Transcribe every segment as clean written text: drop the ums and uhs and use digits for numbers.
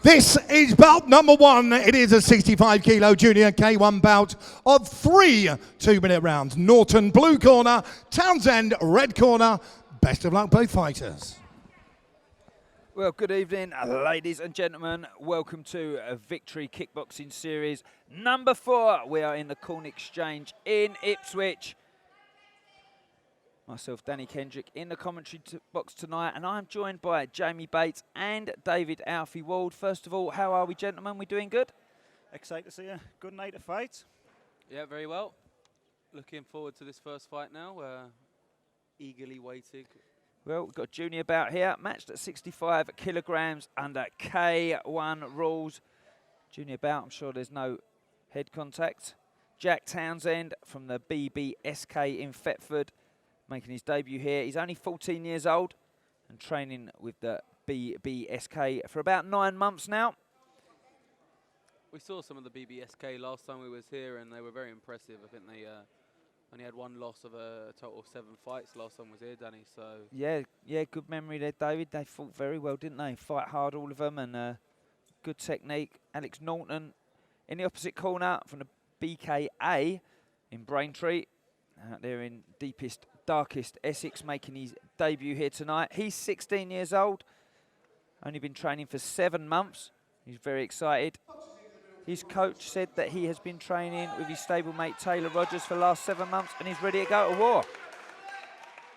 This is bout number one. It is a 65 kilo junior K1 bout of 3 2-minute rounds. Norton, blue corner, Townsend, red corner. Best of luck, both fighters. Well, good evening, ladies and gentlemen. Welcome to a Victory Kickboxing Series number 4. We are in the Corn Exchange in Ipswich. Myself, Danny Kendrick, in the commentary box tonight, and I'm joined by Jamie Bates and David Alfie Wald. First of all, how are we, gentlemen? We doing good? Excited to see a good night of fight. Yeah, very well. Looking forward to this first fight now. Eagerly waiting. Well, we've got a junior bout here, matched at 65 kilograms under K1 rules. Junior bout, I'm sure there's no head contact. Jack Townsend from the BBSK in Thetford, making his debut here. He's only 14 years old and training with the BBSK for about 9 months now. We saw some of the BBSK last time we was here, and they were very impressive. I think they only had 1 loss of a total of 7 fights last time we was here, Danny. So yeah, good memory there, David. They fought very well, didn't they? Fight hard, all of them, and good technique. Alex Norton in the opposite corner from the BKA in Braintree, out there in deepest, darkest Essex, making his debut here tonight. He's 16 years old, only been training for 7 months. He's very excited. His coach said that he has been training with his stablemate Taylor Rogers for the last 7 months, and he's ready to go to war.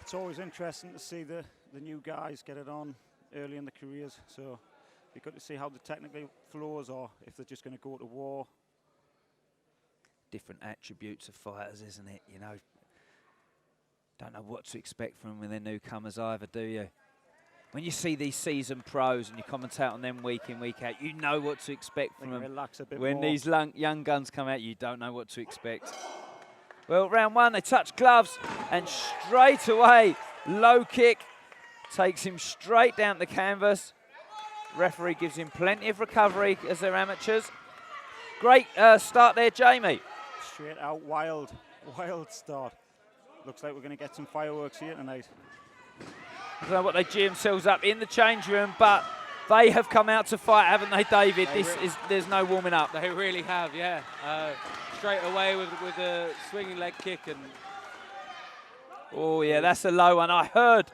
It's always interesting to see the new guys get it on early in their careers, so it'd be good to see how the technical flows are, if they're just going to go to war. Different attributes of fighters, isn't it? You know, don't know what to expect from them when they're newcomers either, do you? When you see these seasoned pros and you commentate on them week in, week out, you know what to expect from them. Relax a bit when more. These young guns come out, you don't know what to expect. Well, round 1, they touch gloves, and straight away, low kick takes him straight down the canvas. Referee gives him plenty of recovery as they're amateurs. Great start there, Jamie. Straight out, wild start. Looks like we're going to get some fireworks here tonight. I don't know what they G themselves up in the change room, but they have come out to fight, haven't they, David? There's no warming up. they really have, yeah. Straight away with a swinging leg kick, and oh yeah, that's a low one. I heard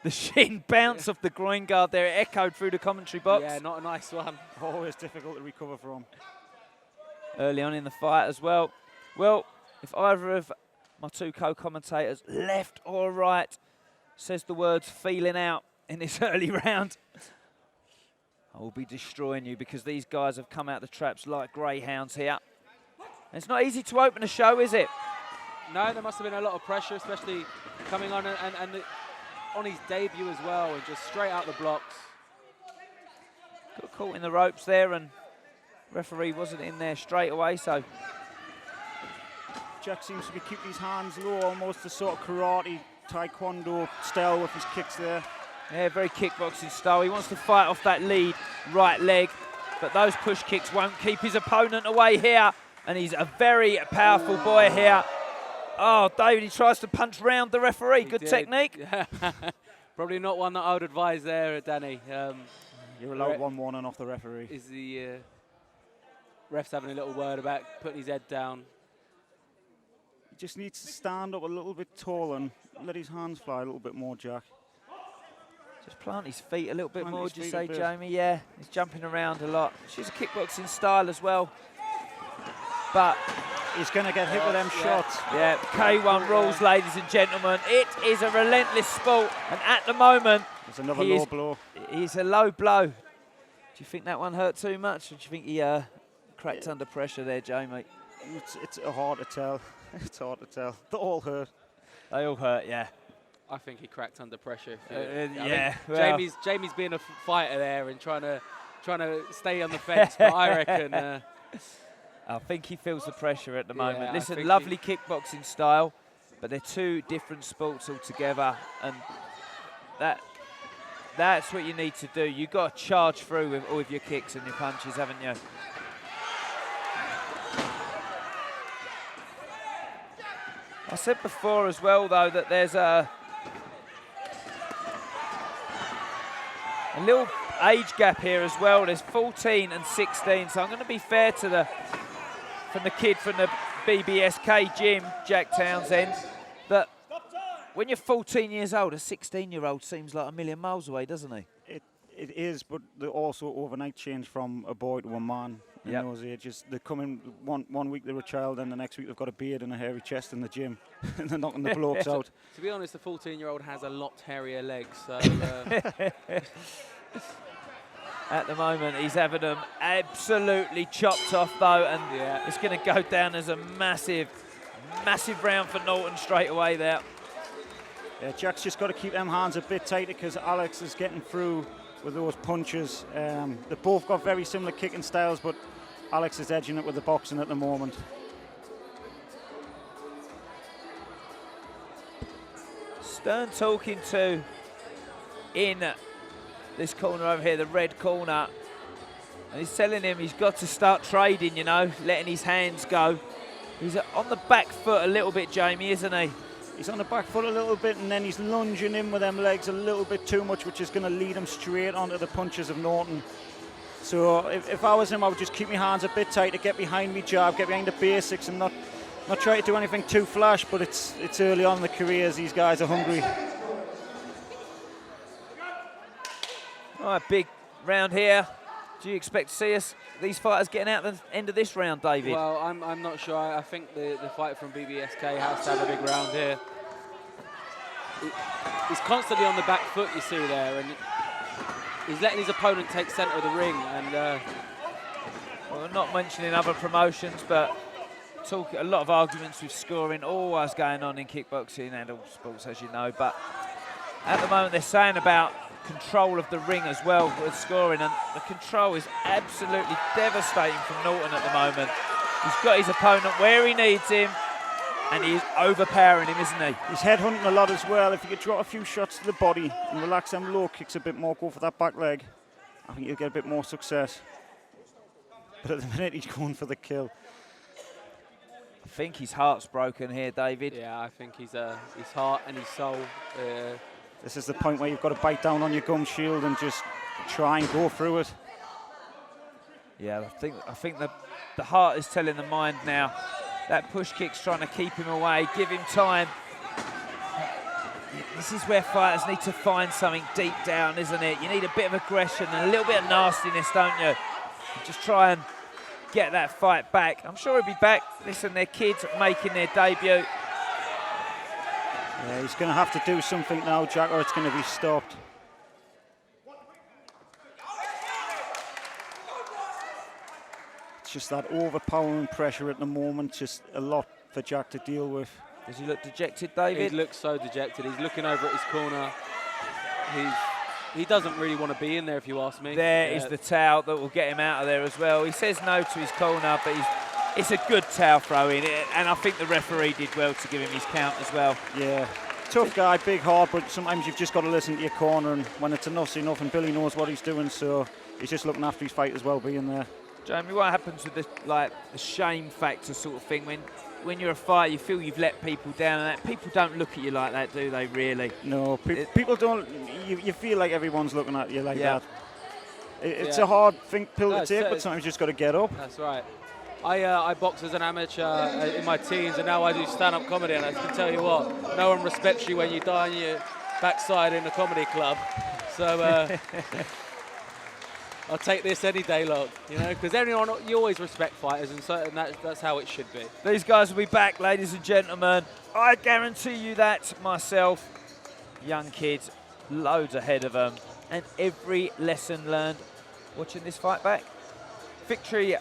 the shin bounce off the groin guard there. It echoed through the commentary box. yeah, not a nice one. Always difficult to recover from. Early on in the fight as well. Well, if either of my 2 co-commentators, left or right, says the words feeling out in this early round, I will be destroying you, because these guys have come out the traps like greyhounds here. And it's not easy to open a show, is it? No, there must have been a lot of pressure, especially coming on and on his debut as well, and just straight out the blocks. Got caught in the ropes there, and referee wasn't in there straight away, so Jack seems to be keeping his hands low, almost a sort of karate, taekwondo style with his kicks there. yeah, very kickboxing style. He wants to fight off that lead right leg, but those push kicks won't keep his opponent away here, and he's a very powerful boy here. Oh, David, he tries to punch round the referee. Good technique. Probably not one that I would advise there, Danny. You're allowed 1 warning off the referee. Is the ref's having a little word about putting his head down. He just needs to stand up a little bit taller and let his hands fly a little bit more, Jack. Just plant his feet a little bit Plant more, his would you feet a say, bit. Jamie? Yeah, he's jumping around a lot. She's a kickboxing style as well. But He's going to get hit with them shots. yeah, K1 rules, ladies and gentlemen. It is a relentless sport, and at the moment, There's another low blow. he's a low blow. Do you think that one hurt too much, or do you think he cracked under pressure there, Jamie? It's hard to tell. It's hard to tell. They all hurt. They all hurt, yeah. I think he cracked under pressure. Yeah, mean, well. Jamie's being a fighter there and trying to stay on the fence, but I reckon. I think he feels the pressure at the Yeah, moment. I Listen, think lovely kickboxing style, but they're 2 different sports altogether, and that's what you need to do. You've got to charge through with all of your kicks and your punches, haven't you? I said before as well, though, that there's a A little age gap here as well. There's 14 and 16, so I'm going to be fair to the kid from the BBSK gym, Jack Townsend, that when you're 14 years old, a 16-year-old seems like a million miles away, doesn't he? It is, but they're also overnight change from a boy to a man in those ages. They come in one week they're a child, and the next week they've got a beard and a hairy chest in the gym, and they're knocking the blokes out. To be honest, the 14-year-old has a lot hairier legs. So, at the moment, he's having them absolutely chopped off, though, and it's going to go down as a massive, massive round for Norton straight away there. Yeah, Jack's just got to keep them hands a bit tighter because Alex is getting through with those punches. They've both got very similar kicking styles, but Alex is edging it with the boxing at the moment. Stern talking to in this corner over here, the red corner. And he's telling him he's got to start trading, you know, letting his hands go. He's on the back foot a little bit, Jamie, isn't he? He's on the back foot a little bit, and then he's lunging in with them legs a little bit too much, which is going to lead him straight onto the punches of Norton. So if I was him, I would just keep my hands a bit tighter, get behind me jab, get behind the basics, and not try to do anything too flash. But it's early on in the careers; these guys are hungry. All right, big round here. Do you expect to see these fighters getting out the end of this round, David? Well, I'm not sure. I think the fight from BBSK has to have a big round here. He's constantly on the back foot, you see there, and he's letting his opponent take centre of the ring. And well, we're not mentioning other promotions, but a lot of arguments with scoring always going on in kickboxing and all sports, as you know. But at the moment, they're saying about control of the ring as well with scoring, and the control is absolutely devastating from Norton at the moment. He's got his opponent where he needs him, and he's overpowering him, isn't he? He's headhunting a lot as well. If he could drop a few shots to the body and relax them low kicks a bit more, go for that back leg, I think he'll get a bit more success. But at the minute, he's going for the kill. I think his heart's broken here, David. yeah, I think his heart and his soul. This is the point where you've got to bite down on your gum shield and just try and go through it. Yeah, I think the heart is telling the mind now. That push kick's trying to keep him away, give him time. This is where fighters need to find something deep down, isn't it? You need a bit of aggression and a little bit of nastiness, don't you? Just try and get that fight back. I'm sure he'll be back. Listen, they're kids making their debut. Yeah, he's going to have to do something now, Jack, or it's going to be stopped. It's just that overpowering pressure at the moment, just a lot for Jack to deal with. Does he look dejected, David? He looks so dejected. He's looking over at his corner. He doesn't really want to be in there, if you ask me. There is the towel that will get him out of there as well. He says no to his corner, but it's a good towel throw in, and I think the referee did well to give him his count as well. Yeah, tough guy, big heart, but sometimes you've just got to listen to your corner, and when it's enough's enough, and Billy knows what he's doing, so he's just looking after his fighters' well-being there. Jamie, what happens with the shame factor sort of thing when you're a fighter, you feel you've let people down, and that people don't look at you like that, do they? Really? No, people don't. You feel like everyone's looking at you like that. It's Yeah. a hard pill to No, take, but sometimes you just got to get up. That's right. I boxed as an amateur in my teens, and now I do stand-up comedy, and I can tell you what, no one respects you when you die on your backside in a comedy club. So I'll take this any day long, you know, because you always respect fighters, and that's how it should be. These guys will be back, ladies and gentlemen. I guarantee you that myself. Young kids, loads ahead of them, and every lesson learned watching this fight back. Victory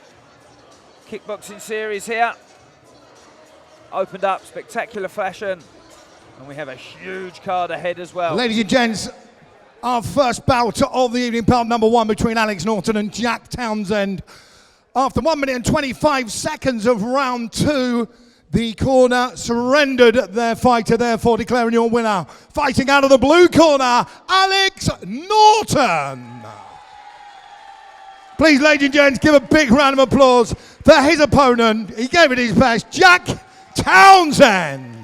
Kickboxing series here. Opened up spectacular fashion, and we have a huge card ahead as well. Ladies and gents, our first bout of the evening, bout number 1 between Alex Norton and Jack Townsend. After 1 minute and 25 seconds of round 2, the corner surrendered their fighter, therefore declaring your winner. Fighting out of the blue corner, Alex Norton. Please, ladies and gents, give a big round of applause for his opponent. He gave it his best, Jack Townsend.